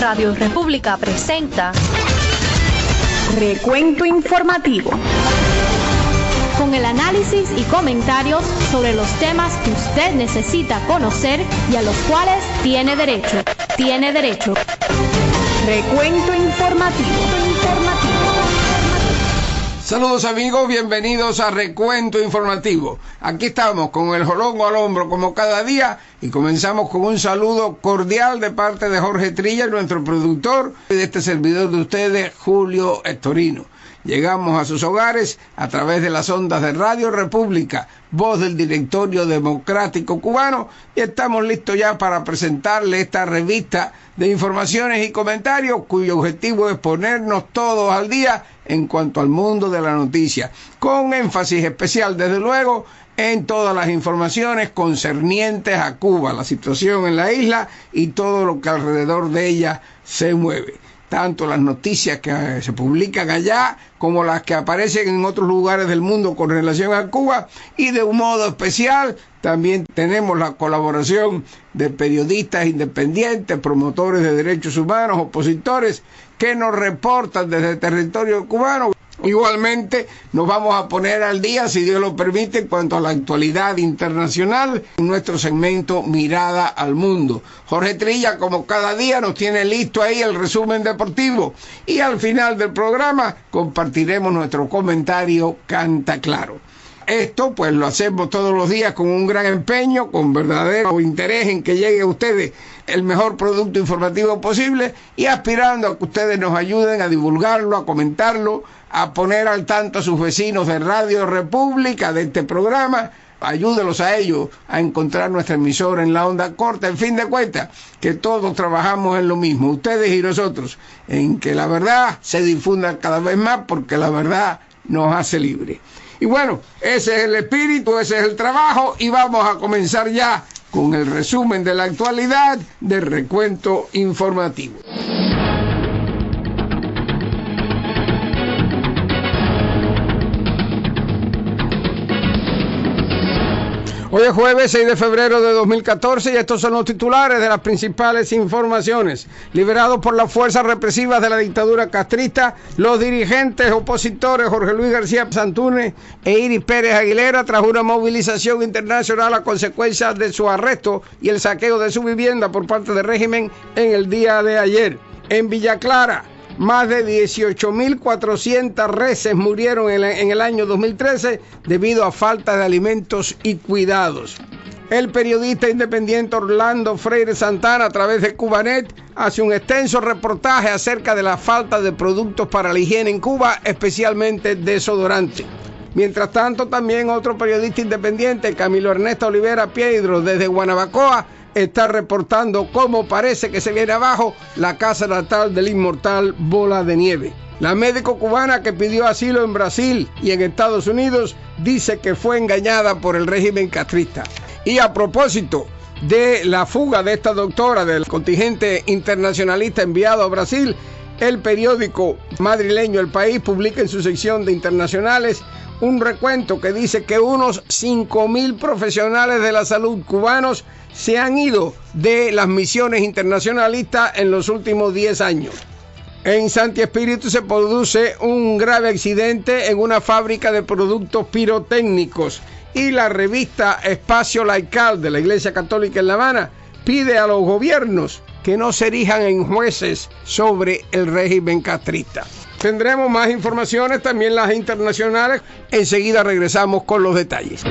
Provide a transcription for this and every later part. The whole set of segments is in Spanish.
Radio República presenta Recuento Informativo, con el análisis y comentarios sobre los temas que usted necesita conocer y a los cuales tiene derecho. Recuento Informativo. Saludos amigos, bienvenidos a Recuento Informativo. Aquí estamos con el jolongo al hombro como cada día y comenzamos con un saludo cordial de parte de Jorge Trilla, nuestro productor, y de este servidor de ustedes, Julio Estorino. Llegamos a sus hogares a través de las ondas de Radio República, voz del Directorio Democrático Cubano, y estamos listos ya para presentarle esta revista de informaciones y comentarios cuyo objetivo es ponernos todos al día en cuanto al mundo de la noticia, con énfasis especial, desde luego, en todas las informaciones concernientes a Cuba, la situación en la isla y todo lo que alrededor de ella se mueve. Tanto las noticias que se publican allá como las que aparecen en otros lugares del mundo con relación a Cuba, y de un modo especial también tenemos la colaboración de periodistas independientes, promotores de derechos humanos, opositores que nos reportan desde el territorio cubano. Igualmente nos vamos a poner al día, si Dios lo permite, en cuanto a la actualidad internacional en nuestro segmento Mirada al Mundo. Jorge Trilla, como cada día, nos tiene listo ahí el resumen deportivo y al final del programa compartiremos nuestro comentario Canta Claro. Esto pues lo hacemos todos los días con un gran empeño, con verdadero interés en que llegue a ustedes el mejor producto informativo posible y aspirando a que ustedes nos ayuden a divulgarlo, a comentarlo, a poner al tanto a sus vecinos de Radio República de este programa. Ayúdelos a ellos a encontrar nuestra emisora en la onda corta. En fin de cuentas, que todos trabajamos en lo mismo, ustedes y nosotros, en que la verdad se difunda cada vez más, porque la verdad nos hace libres. Y bueno, ese es el espíritu, ese es el trabajo, y vamos a comenzar ya con el resumen de la actualidad de Recuento Informativo. Hoy es jueves 6 de febrero de 2014 y estos son los titulares de las principales informaciones. Liberados por las fuerzas represivas de la dictadura castrista, los dirigentes opositores Jorge Luis García Antúnez e Iris Pérez Aguilera, tras una movilización internacional a consecuencia de su arresto y el saqueo de su vivienda por parte del régimen en el día de ayer. En Villa Clara, más de 18.400 reses murieron en el año 2013 debido a falta de alimentos y cuidados. El periodista independiente Orlando Freire Santana, a través de Cubanet, hace un extenso reportaje acerca de la falta de productos para la higiene en Cuba, especialmente desodorante. Mientras tanto, también otro periodista independiente, Camilo Ernesto Olivera Piedro, desde Guanabacoa, está reportando cómo parece que se viene abajo la casa natal del inmortal Bola de Nieve. La médico cubana que pidió asilo en Brasil y en Estados Unidos dice que fue engañada por el régimen castrista. Y a propósito de la fuga de esta doctora del contingente internacionalista enviado a Brasil, el periódico madrileño El País publica en su sección de internacionales un recuento que dice que unos 5.000 profesionales de la salud cubanos se han ido de las misiones internacionalistas en los últimos 10 años. En Santi Espíritu se produce un grave accidente en una fábrica de productos pirotécnicos y la revista Espacio Laical de la Iglesia Católica en La Habana pide a los gobiernos que no se erijan en jueces sobre el régimen castrista. Tendremos más informaciones, también las internacionales. Enseguida regresamos con los detalles.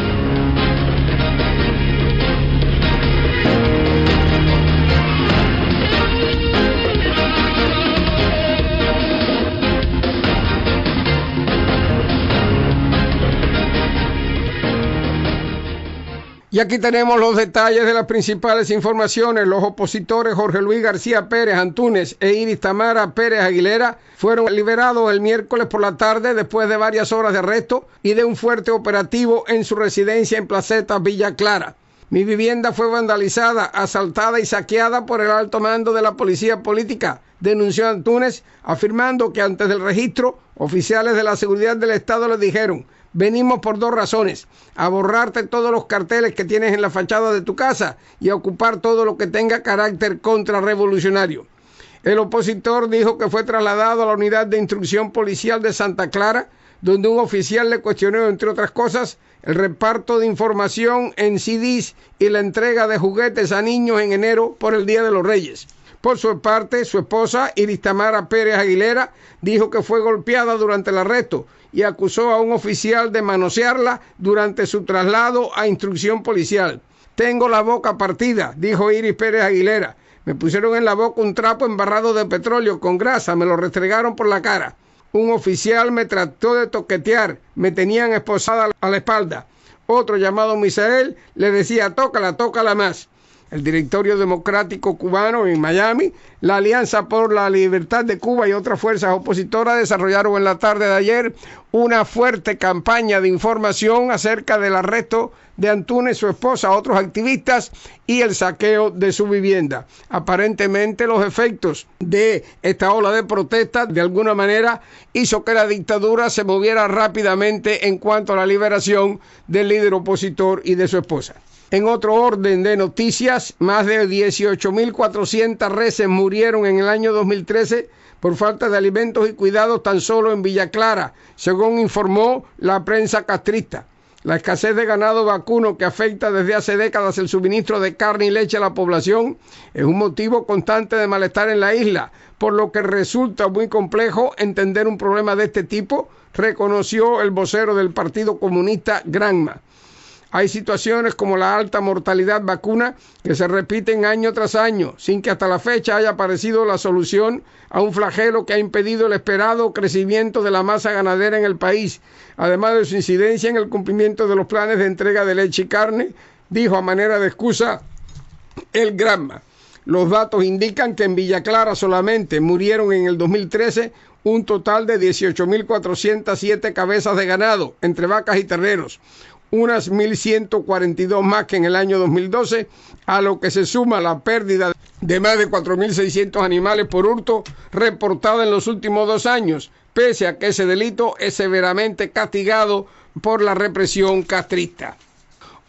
Y aquí tenemos los detalles de las principales informaciones. Los opositores Jorge Luis García Pérez Antúnez e Iris Tamara Pérez Aguilera fueron liberados el miércoles por la tarde después de varias horas de arresto y de un fuerte operativo en su residencia en Placeta Villa Clara. Mi vivienda fue vandalizada, asaltada y saqueada por el alto mando de la policía política, denunció Antúnez, afirmando que antes del registro, oficiales de la seguridad del Estado les dijeron: venimos por 2 razones: a borrarte todos los carteles que tienes en la fachada de tu casa y a ocupar todo lo que tenga carácter contrarrevolucionario. El opositor dijo que fue trasladado a la unidad de instrucción policial de Santa Clara, donde un oficial le cuestionó, entre otras cosas, el reparto de información en CDs y la entrega de juguetes a niños en enero por el Día de los Reyes. Por su parte, su esposa, Iris Tamara Pérez Aguilera, dijo que fue golpeada durante el arresto y acusó a un oficial de manosearla durante su traslado a instrucción policial. Tengo la boca partida, dijo Iris Pérez Aguilera. Me pusieron en la boca un trapo embarrado de petróleo con grasa, me lo restregaron por la cara. Un oficial me trató de toquetear, me tenían esposada a la espalda. Otro llamado Misael le decía, tócala más. El Directorio Democrático Cubano en Miami, la Alianza por la Libertad de Cuba y otras fuerzas opositoras desarrollaron en la tarde de ayer una fuerte campaña de información acerca del arresto de Antúnez, su esposa, otros activistas y el saqueo de su vivienda. Aparentemente los efectos de esta ola de protesta de alguna manera hizo que la dictadura se moviera rápidamente en cuanto a la liberación del líder opositor y de su esposa. En otro orden de noticias, más de 18.400 reses murieron en el año 2013 por falta de alimentos y cuidados tan solo en Villa Clara, según informó la prensa castrista. La escasez de ganado vacuno que afecta desde hace décadas el suministro de carne y leche a la población es un motivo constante de malestar en la isla, por lo que resulta muy complejo entender un problema de este tipo, reconoció el vocero del Partido Comunista, Granma. Hay situaciones como la alta mortalidad vacuna que se repiten año tras año, sin que hasta la fecha haya aparecido la solución a un flagelo que ha impedido el esperado crecimiento de la masa ganadera en el país, además de su incidencia en el cumplimiento de los planes de entrega de leche y carne, dijo a manera de excusa el Granma. Los datos indican que en Villa Clara solamente murieron en el 2013 un total de 18.407 cabezas de ganado, entre vacas y terneros, unas 1.142 más que en el año 2012, a lo que se suma la pérdida de más de 4.600 animales por hurto reportada en los últimos 2 años, pese a que ese delito es severamente castigado por la represión castrista.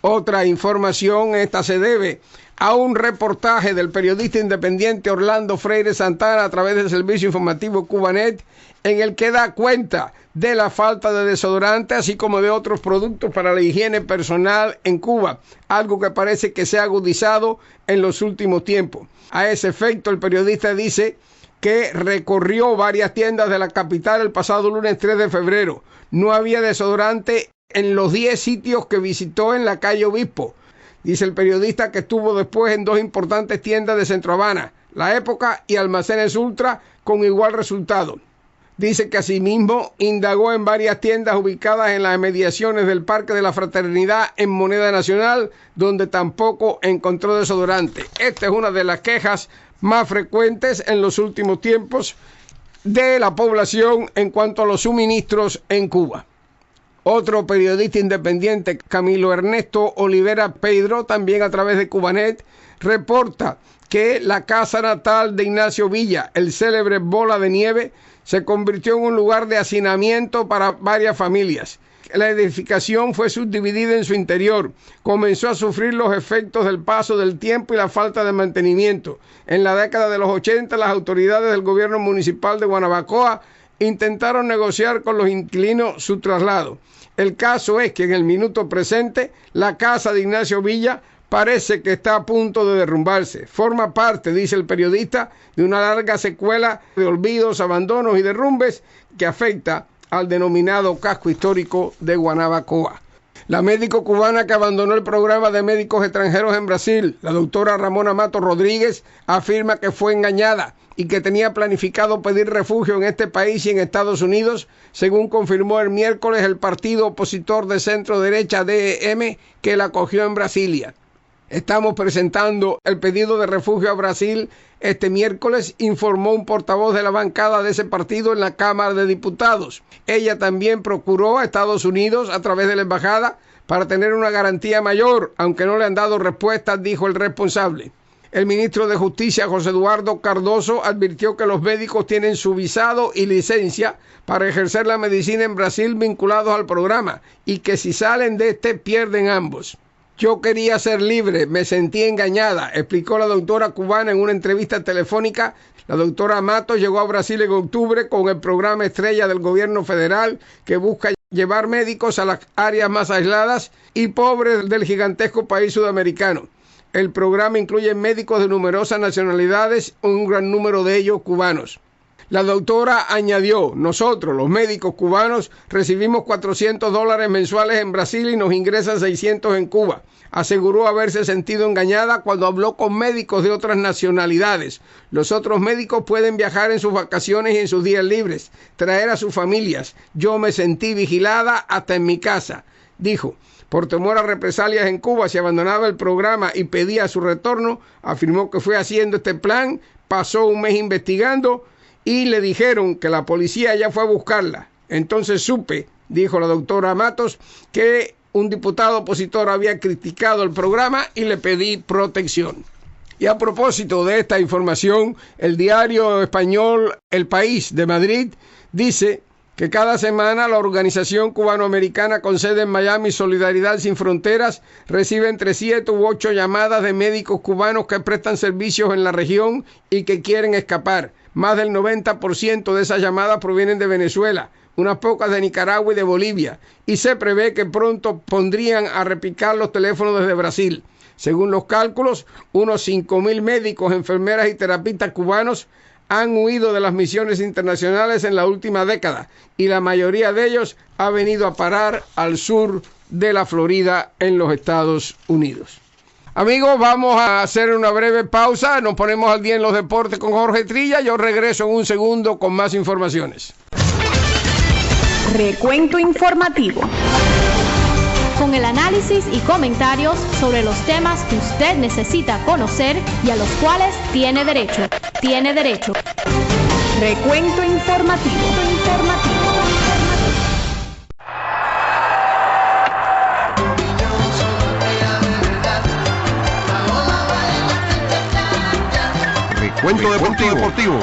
Otra información, esta se debe a un reportaje del periodista independiente Orlando Freire Santana a través del servicio informativo Cubanet, en el que da cuenta de la falta de desodorante, así como de otros productos para la higiene personal en Cuba, algo que parece que se ha agudizado en los últimos tiempos. A ese efecto, el periodista dice que recorrió varias tiendas de la capital el pasado lunes 3 de febrero. No había desodorante en los 10 sitios que visitó en la calle Obispo. Dice el periodista que estuvo después en 2 importantes tiendas de Centro Habana, La Época y Almacenes Ultra, con igual resultado. Dice que asimismo indagó en varias tiendas ubicadas en las inmediaciones del Parque de la Fraternidad en Moneda Nacional, donde tampoco encontró desodorante. Esta es una de las quejas más frecuentes en los últimos tiempos de la población en cuanto a los suministros en Cuba. Otro periodista independiente, Camilo Ernesto Olivera Pedro, también a través de Cubanet, reporta que la casa natal de Ignacio Villa, el célebre Bola de Nieve, se convirtió en un lugar de hacinamiento para varias familias. La edificación fue subdividida en su interior. Comenzó a sufrir los efectos del paso del tiempo y la falta de mantenimiento. En la década de los 80, las autoridades del gobierno municipal de Guanabacoa intentaron negociar con los inquilinos su traslado. El caso es que en el minuto presente, la casa de Ignacio Villa parece que está a punto de derrumbarse. Forma parte, dice el periodista, de una larga secuela de olvidos, abandonos y derrumbes que afecta al denominado casco histórico de Guanabacoa. La médico cubana que abandonó el programa de médicos extranjeros en Brasil, la doctora Ramona Mato Rodríguez, afirma que fue engañada y que tenía planificado pedir refugio en este país y en Estados Unidos, según confirmó el miércoles el partido opositor de centro derecha DEM que la acogió en Brasilia. Estamos presentando el pedido de refugio a Brasil este miércoles, informó un portavoz de la bancada de ese partido en la Cámara de Diputados. Ella también procuró a Estados Unidos a través de la embajada para tener una garantía mayor, aunque no le han dado respuesta, dijo el responsable. El ministro de Justicia, José Eduardo Cardoso, advirtió que los médicos tienen su visado y licencia para ejercer la medicina en Brasil vinculados al programa y que si salen de este pierden ambos. Yo quería ser libre, me sentí engañada, explicó la doctora cubana en una entrevista telefónica. La doctora Matos llegó a Brasil en octubre con el programa estrella del gobierno federal que busca llevar médicos a las áreas más aisladas y pobres del gigantesco país sudamericano. El programa incluye médicos de numerosas nacionalidades, un gran número de ellos cubanos. La doctora añadió, nosotros, los médicos cubanos, recibimos $400 mensuales en Brasil y nos ingresan 600 en Cuba. Aseguró haberse sentido engañada cuando habló con médicos de otras nacionalidades. Los otros médicos pueden viajar en sus vacaciones y en sus días libres, traer a sus familias. Yo me sentí vigilada hasta en mi casa, dijo. Por temor a represalias en Cuba, si abandonaba el programa y pedía su retorno, afirmó que fue haciendo este plan, pasó un mes investigando y le dijeron que la policía ya fue a buscarla. Entonces supe, dijo la doctora Matos, que un diputado opositor había criticado el programa y le pedí protección. Y a propósito de esta información, el diario español El País de Madrid dice que cada semana la organización cubanoamericana con sede en Miami, Solidaridad Sin Fronteras, recibe entre 7 u 8 llamadas de médicos cubanos que prestan servicios en la región y que quieren escapar. Más del 90% de esas llamadas provienen de Venezuela, unas pocas de Nicaragua y de Bolivia, y se prevé que pronto pondrían a repicar los teléfonos desde Brasil. Según los cálculos, unos 5.000 médicos, enfermeras y terapistas cubanos han huido de las misiones internacionales en la última década, y la mayoría de ellos ha venido a parar al sur de la Florida en los Estados Unidos. Amigos, vamos a hacer una breve pausa, nos ponemos al día en los deportes con Jorge Trilla. Yo regreso en un segundo con más informaciones. Recuento informativo. Con el análisis y comentarios sobre los temas que usted necesita conocer y a los cuales tiene derecho. Recuento informativo. Recuento deportivo.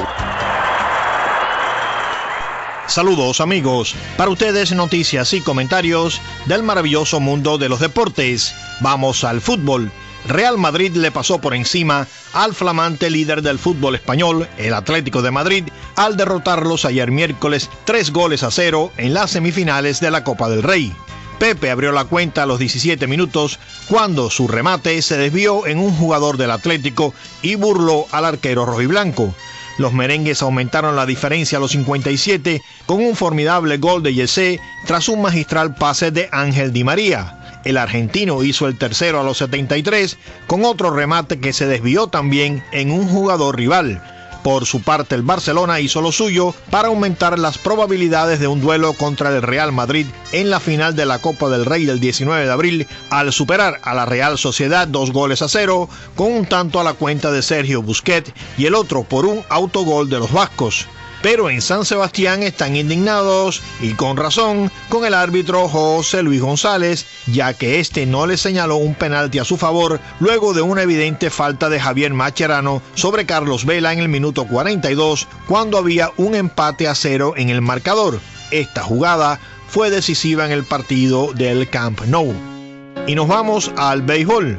Saludos amigos, para ustedes noticias y comentarios del maravilloso mundo de los deportes. Vamos al fútbol. Real Madrid le pasó por encima al flamante líder del fútbol español, el Atlético de Madrid, al derrotarlos ayer miércoles 3-0 en las semifinales de la Copa del Rey. Pepe abrió la cuenta a los 17 minutos cuando su remate se desvió en un jugador del Atlético y burló al arquero rojiblanco. Los merengues aumentaron la diferencia a los 57 con un formidable gol de Yesé tras un magistral pase de Ángel Di María. El argentino hizo el tercero a los 73 con otro remate que se desvió también en un jugador rival. Por su parte, el Barcelona hizo lo suyo para aumentar las probabilidades de un duelo contra el Real Madrid en la final de la Copa del Rey del 19 de abril al superar a la Real Sociedad 2-0 con un tanto a la cuenta de Sergio Busquets y el otro por un autogol de los vascos. Pero en San Sebastián están indignados, y con razón, con el árbitro José Luis González, ya que este no le señaló un penalti a su favor luego de una evidente falta de Javier Mascherano sobre Carlos Vela en el minuto 42, cuando había un empate a 0 en el marcador. Esta jugada fue decisiva en el partido del Camp Nou. Y nos vamos al béisbol.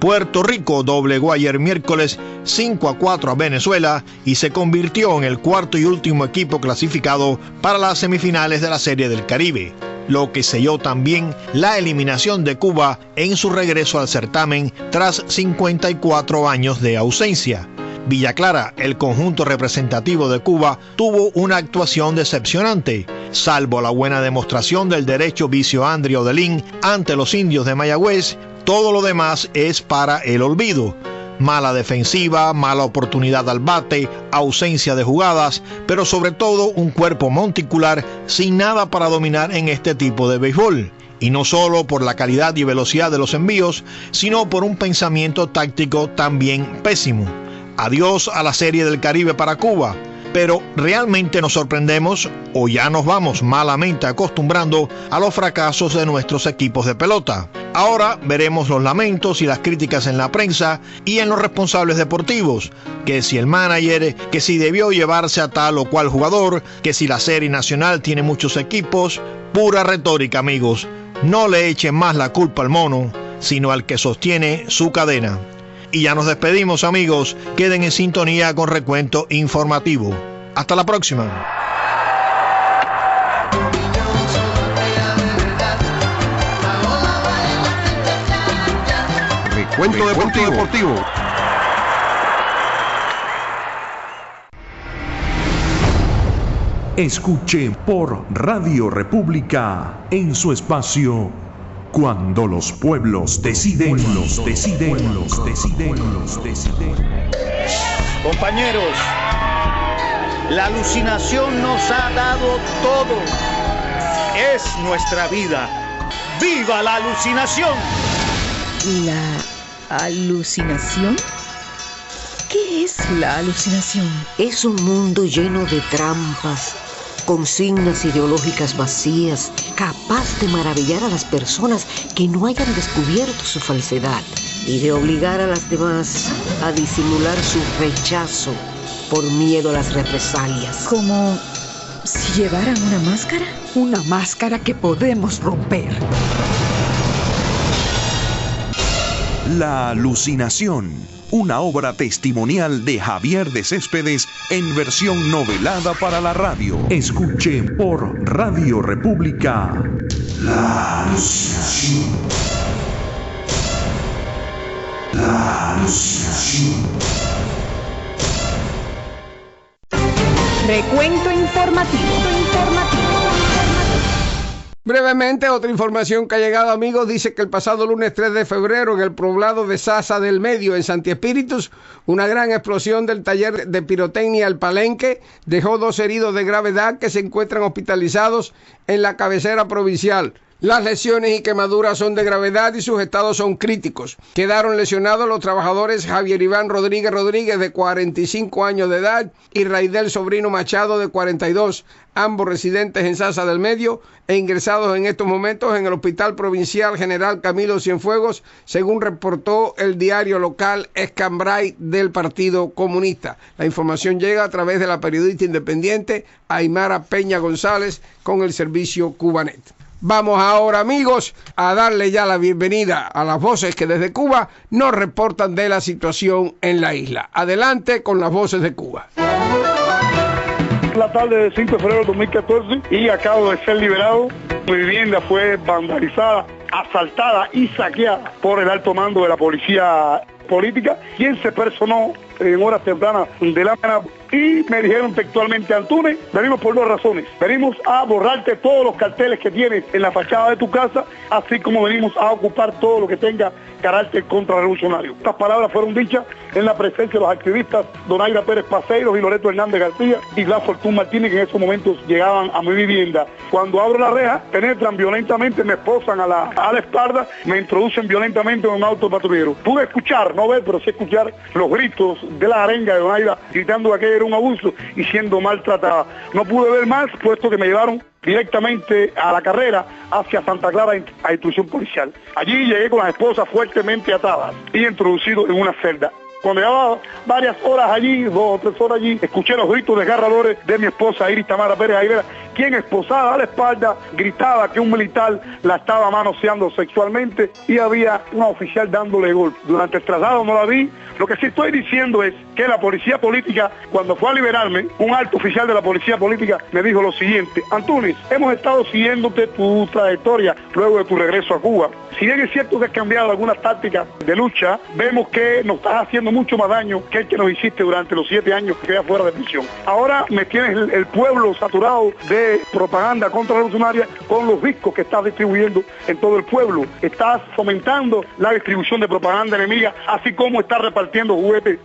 Puerto Rico doblegó ayer miércoles 5-4 a Venezuela y se convirtió en el cuarto y último equipo clasificado para las semifinales de la Serie del Caribe, lo que selló también la eliminación de Cuba en su regreso al certamen tras 54 años de ausencia. Villa Clara, el conjunto representativo de Cuba, tuvo una actuación decepcionante, salvo la buena demostración del derecho vicio André Odelín ante los indios de Mayagüez. Todo lo demás es para el olvido. Mala defensiva, mala oportunidad al bate, ausencia de jugadas, pero sobre todo un cuerpo monticular sin nada para dominar en este tipo de béisbol. Y no solo por la calidad y velocidad de los envíos, sino por un pensamiento táctico también pésimo. Adiós a la Serie del Caribe para Cuba. Pero ¿realmente nos sorprendemos o ya nos vamos malamente acostumbrando a los fracasos de nuestros equipos de pelota? Ahora veremos los lamentos y las críticas en la prensa y en los responsables deportivos, que si el manager, que si debió llevarse a tal o cual jugador, que si la Serie Nacional tiene muchos equipos. Pura retórica, amigos. No le echen más la culpa al mono. sino al que sostiene su cadena. Y ya nos despedimos, amigos. Queden en sintonía con Recuento Informativo. Hasta la próxima. Recuento Deportivo. Escuche por Radio República en su espacio Cuando los pueblos deciden. Compañeros, la alucinación nos ha dado todo. Es nuestra vida. ¡Viva la alucinación! ¿La alucinación? ¿Qué es la alucinación? Es un mundo lleno de trampas, consignas ideológicas vacías, capaz de maravillar a las personas que no hayan descubierto su falsedad y de obligar a las demás a disimular su rechazo por miedo a las represalias. ¿Como si llevaran una máscara? Una máscara que podemos romper. La alucinación, una obra testimonial de Javier de Céspedes en versión novelada para la radio. Escuche por Radio República. La alucinación. La alucinación. Recuento informativo. Brevemente, otra información que ha llegado, amigos, dice que el pasado lunes 3 de febrero en el poblado de Sasa del Medio, en Santi Espíritus, una gran explosión del taller de pirotecnia El Palenque dejó 2 heridos de gravedad que se encuentran hospitalizados en la cabecera provincial. Las lesiones y quemaduras son de gravedad y sus estados son críticos. Quedaron lesionados los trabajadores Javier Iván Rodríguez, de 45 años de edad, y Raidel Sobrino Machado, de 42, ambos residentes en Sasa del Medio e ingresados en estos momentos en el Hospital Provincial General Camilo Cienfuegos, según reportó el diario local Escambray del Partido Comunista. La información llega a través de la periodista independiente Aymara Peña González con el servicio Cubanet. Vamos ahora, amigos, a darle ya la bienvenida a las voces que desde Cuba nos reportan de la situación en la isla. Adelante con las voces de Cuba. La tarde del 5 de febrero de 2014 y acabo de ser liberado. Mi vivienda fue vandalizada, asaltada y saqueada por el alto mando de la policía política, quien se personó en horas tempranas de la mañana y me dijeron textualmente: Antunes, venimos por 2 razones. Venimos a borrarte todos los carteles que tienes en la fachada de tu casa, así como venimos a ocupar todo lo que tenga carácter contrarrevolucionario. Estas palabras fueron dichas en la presencia de los activistas Donaira Pérez Paseiros y Loreto Hernández García y Blas Fortún Martínez, que en esos momentos llegaban a mi vivienda. Cuando abro la reja, penetran violentamente, me esposan a la espalda, me introducen violentamente en un auto patrullero. Pude escuchar, no ver, pero sí escuchar los gritos de la arenga de Donaira gritando que aquello era un abuso y siendo maltratada. No pude ver más, puesto que me llevaron directamente a la carrera hacia Santa Clara a instrucción policial. Allí llegué con las esposas fuertemente atadas y introducido en una celda. Cuando llevaba varias horas allí, 2 o 3 horas allí, escuché los gritos desgarradores de mi esposa Iris Tamara Pérez Aguilera, quien, esposada a la espalda, gritaba que un militar la estaba manoseando sexualmente y había una oficial dándole golpe. Durante el traslado no la vi. Lo que sí estoy diciendo es que la policía política, cuando fue a liberarme, un alto oficial de la policía política me dijo lo siguiente: Antunes, hemos estado siguiéndote tu trayectoria luego de tu regreso a Cuba. Si bien es cierto que has cambiado algunas tácticas de lucha, vemos que nos estás haciendo mucho más daño que el que nos hiciste durante los 7 años que quedas fuera de prisión. Ahora me tienes el pueblo saturado de propaganda contrarrevolucionaria con los discos que estás distribuyendo en todo el pueblo. Estás fomentando la distribución de propaganda enemiga, así como estás repartiendo juguetes.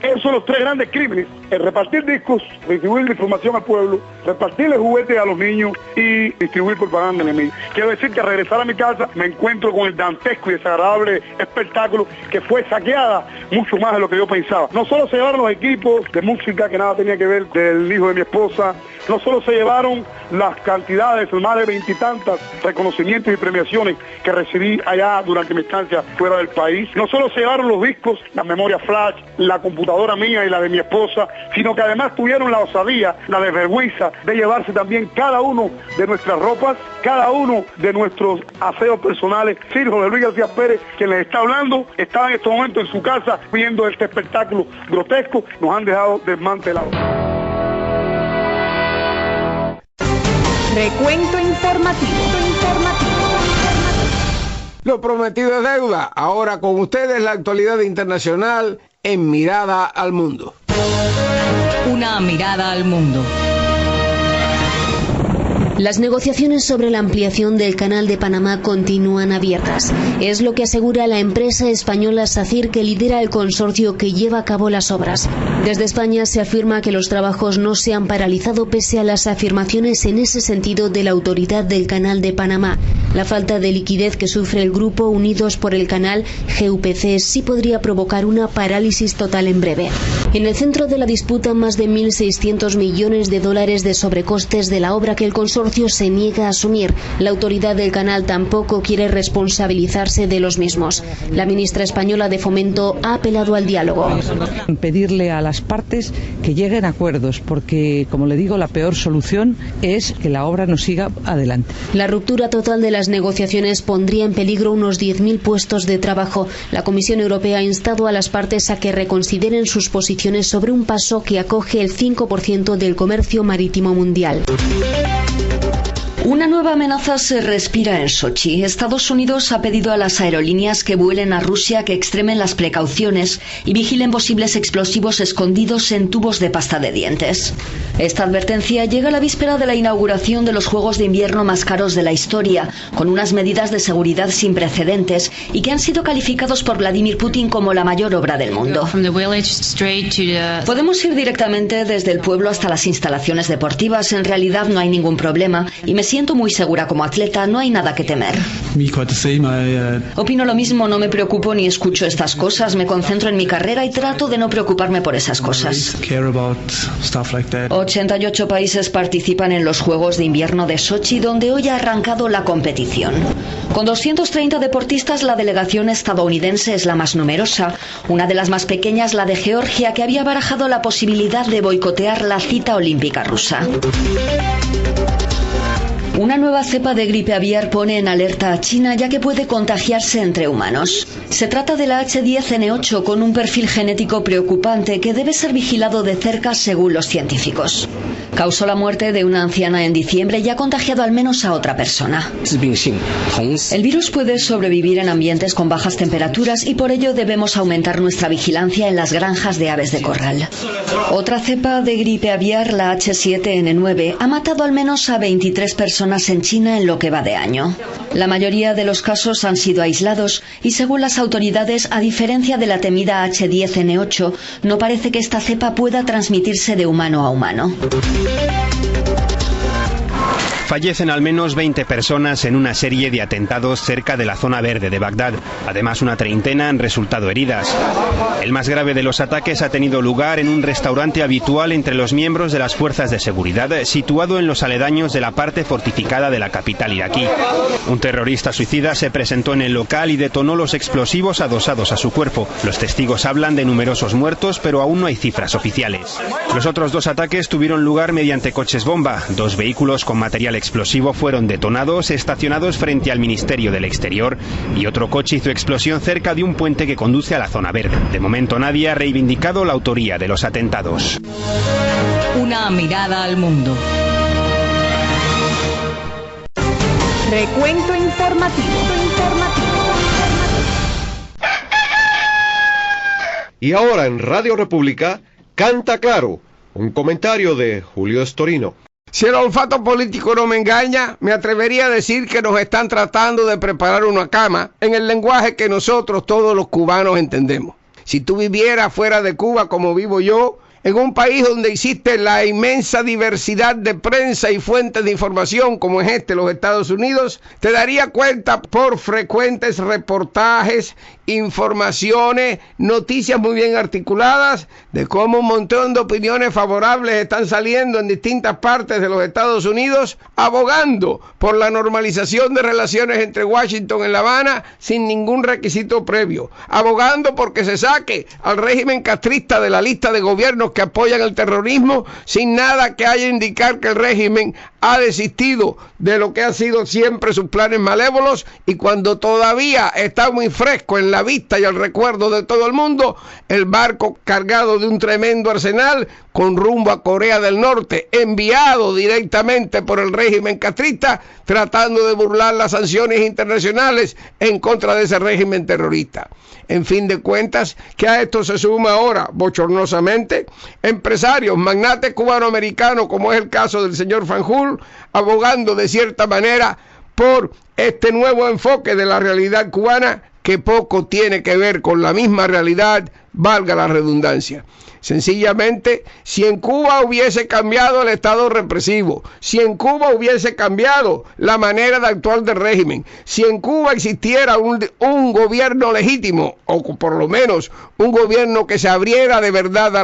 Esos son los 3 grandes crímenes: el repartir discos, distribuir información al pueblo, repartirle juguetes a los niños y distribuir propaganda enemiga. Quiero decir que al regresar a mi casa me encuentro con el dantesco y desagradable espectáculo que fue saqueada mucho más de lo que yo pensaba. No solo se llevaron los equipos de música que nada tenía que ver del hijo de mi esposa, no solo se llevaron las cantidades, más de 20 y tantas reconocimientos y premiaciones que recibí allá durante mi estancia fuera del país. No solo se llevaron los discos, la memoria flash, la computadora mía y la de mi esposa, sino que además tuvieron la osadía, la desvergüenza de llevarse también cada uno de nuestras ropas, cada uno de nuestros aseos personales. Sí, José Luis García Pérez, quien les está hablando, estaba en estos momentos en su casa viendo este espectáculo grotesco. Nos han dejado desmantelados. Recuento informativo. Lo prometido es deuda. Ahora con ustedes la actualidad internacional en Mirada al Mundo. Una mirada al mundo. Las negociaciones sobre la ampliación del Canal de Panamá continúan abiertas. Es lo que asegura la empresa española SACIR, que lidera el consorcio que lleva a cabo las obras. Desde España se afirma que los trabajos no se han paralizado pese a las afirmaciones en ese sentido de la Autoridad del Canal de Panamá. La falta de liquidez que sufre el grupo Unidos por el Canal, GUPC, sí podría provocar una parálisis total en breve. En el centro de la disputa, más de 1.600 millones de dólares de sobrecostes de la obra que el consorcio se niega a asumir. La Autoridad del Canal tampoco quiere responsabilizarse de los mismos. La ministra española de Fomento ha apelado al diálogo. Pedirle a las partes que lleguen a acuerdos, porque, como le digo, la peor solución es que la obra no siga adelante. La ruptura total de las negociaciones pondría en peligro unos 10.000 puestos de trabajo. La Comisión Europea ha instado a las partes a que reconsideren sus posiciones sobre un paso que acoge el 5% del comercio marítimo mundial. Una nueva amenaza se respira en Sochi. Estados Unidos ha pedido a las aerolíneas que vuelen a Rusia que extremen las precauciones y vigilen posibles explosivos escondidos en tubos de pasta de dientes. Esta advertencia llega a la víspera de la inauguración de los Juegos de Invierno más caros de la historia, con unas medidas de seguridad sin precedentes y que han sido calificados por Vladimir Putin como la mayor obra del mundo. Podemos ir directamente desde el pueblo hasta las instalaciones deportivas. En realidad no hay ningún problema y me siento muy segura como atleta, no hay nada que temer. Opino lo mismo, no me preocupo ni escucho estas cosas, me concentro en mi carrera y trato de no preocuparme por esas cosas. 88 países participan en los Juegos de Invierno de Sochi, donde hoy ha arrancado la competición. Con 230 deportistas, la delegación estadounidense es la más numerosa. Una de las más pequeñas, la de Georgia, que había barajado la posibilidad de boicotear la cita olímpica rusa. Una nueva cepa de gripe aviar pone en alerta a China, ya que puede contagiarse entre humanos. Se trata de la H10N8, con un perfil genético preocupante que debe ser vigilado de cerca según los científicos. Causó la muerte de una anciana en diciembre y ha contagiado al menos a otra persona. El virus puede sobrevivir en ambientes con bajas temperaturas y por ello debemos aumentar nuestra vigilancia en las granjas de aves de corral. Otra cepa de gripe aviar, la H7N9, ha matado al menos a 23 personas en China en lo que va de año. La mayoría de los casos han sido aislados y, según las autoridades, a diferencia de la temida H10N8, no parece que esta cepa pueda transmitirse de humano a humano. Fallecen al menos 20 personas en una serie de atentados cerca de la zona verde de Bagdad. Además, una treintena han resultado heridas. El más grave de los ataques ha tenido lugar en un restaurante habitual entre los miembros de las fuerzas de seguridad, situado en los aledaños de la parte fortificada de la capital iraquí. Un terrorista suicida se presentó en el local y detonó los explosivos adosados a su cuerpo. Los testigos hablan de numerosos muertos, pero aún no hay cifras oficiales. Los otros dos ataques tuvieron lugar mediante coches bomba. 2 vehículos con material explosivo fueron detonados, estacionados frente al Ministerio del Exterior, y otro coche hizo explosión cerca de un puente que conduce a la zona verde. De momento nadie ha reivindicado la autoría de los atentados. Una mirada al mundo. Recuento informativo. Y ahora en Radio República, Canta Claro, un comentario de Julio Estorino. Si el olfato político no me engaña, me atrevería a decir que nos están tratando de preparar una cama en el lenguaje que nosotros todos los cubanos entendemos. Si tú vivieras fuera de Cuba como vivo yo, en un país donde existe la inmensa diversidad de prensa y fuentes de información como es los Estados Unidos, te daría cuenta por frecuentes reportajes informaciones, noticias muy bien articuladas de cómo un montón de opiniones favorables están saliendo en distintas partes de los Estados Unidos, abogando por la normalización de relaciones entre Washington y La Habana sin ningún requisito previo, abogando porque se saque al régimen castrista de la lista de gobiernos que apoyan el terrorismo sin nada que haya indicar que el régimen ha desistido de lo que han sido siempre sus planes malévolos, y cuando todavía está muy fresco en la vista y el recuerdo de todo el mundo el barco cargado de un tremendo arsenal con rumbo a Corea del Norte, enviado directamente por el régimen castrista, tratando de burlar las sanciones internacionales en contra de ese régimen terrorista. En fin de cuentas, que a esto se suma ahora, bochornosamente, empresarios, magnates cubanoamericanos, como es el caso del señor Fanjul, abogando de cierta manera por este nuevo enfoque de la realidad cubana que poco tiene que ver con la misma realidad, valga la redundancia. Sencillamente, si en Cuba hubiese cambiado el estado represivo, si en Cuba hubiese cambiado la manera de actuar del régimen, si en Cuba existiera un gobierno legítimo, o por lo menos un gobierno que se abriera de verdad a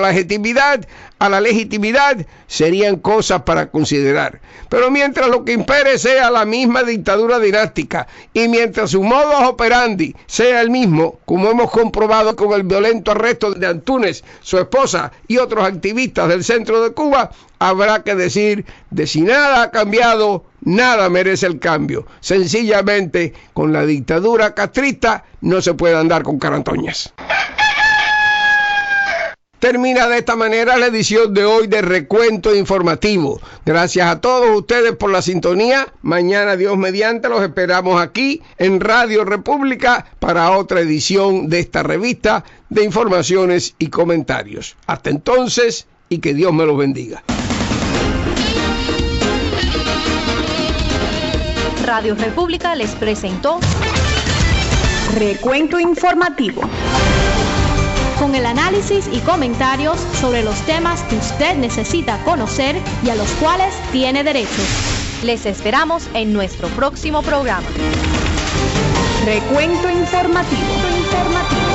la legitimidad, serían cosas para considerar. Pero mientras lo que impere sea la misma dictadura dinástica, y mientras su modus operandi sea el mismo, como hemos comprobado con el violento arresto de Antúnez, su esposa y otros activistas del centro de Cuba, habrá que decir de si nada ha cambiado, nada merece el cambio. Sencillamente, con la dictadura castrista no se puede andar con carantoñas. Termina de esta manera la edición de hoy de Recuento Informativo. Gracias a todos ustedes por la sintonía. Mañana, Dios mediante, los esperamos aquí en Radio República para otra edición de esta revista de informaciones y comentarios. Hasta entonces, y que Dios me los bendiga. Radio República les presentó Recuento Informativo, con el análisis y comentarios sobre los temas que usted necesita conocer y a los cuales tiene derecho. Les esperamos en nuestro próximo programa. Recuento Informativo.